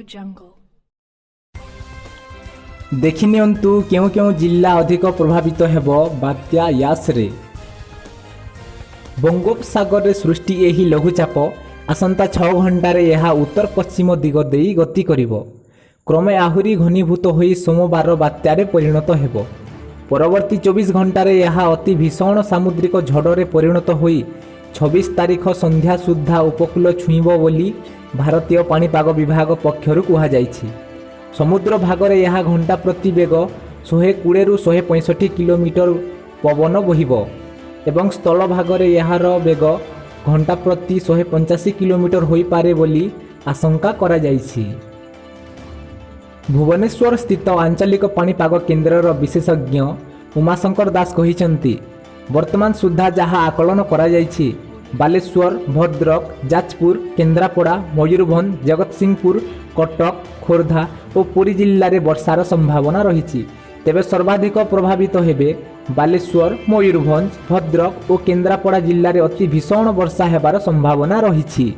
jungle. देखिनियंतु केउं केउं जिल्ला अधिक प्रभावित हेबो बात्या यासरे। बंगोपसागर रे सृष्टि एही लघुचाप आसंता 6 घंटारे यह उत्तर पश्चिम दिग देई गति करिवो। क्रमे आहुरी घनीभूत होई सोमवार बात्यारे परिणत हेबो। परवर्ती 24 घंटारे यह अति भीषण सामुद्रिक झड़रे परिणत होई 26 तारिख संध्या सुद्धा उपकूल छुईबो बोली भारतीय पाणीपाग विभाग पक्षरु कुहा जाईछि। समुद्र भागरे यह घंटा प्रति बेग 120 रु 165 किलोमीटर पवन बहिबो एवं स्थल भागरे यार बेग घंटा प्रति 185 किलोमीटर होई पारे बोली आशंका करा जाईछि। भुवनेश्वर स्थित आंचलिक पाणीपाग केन्द्रर विशेषज्ञ उमाशंकर दास कहिसंती वर्तमान सुद्धा जहाँ आकलन करा जाईछि बालेश्वर, भद्रक, जाजपुर, केन्द्रापड़ा, मयूरभंज, जगतसिंहपुर, कटक, खोर्धा और पुरी जिल्ला रे वर्षार संभावना रही। तेबे सर्वाधिक प्रभावित हेबे बालेश्वर, मयूरभंज, भद्रक और केन्द्रापड़ा जिल्ला रे अति भीषण वर्षा हेबार संभावना रही।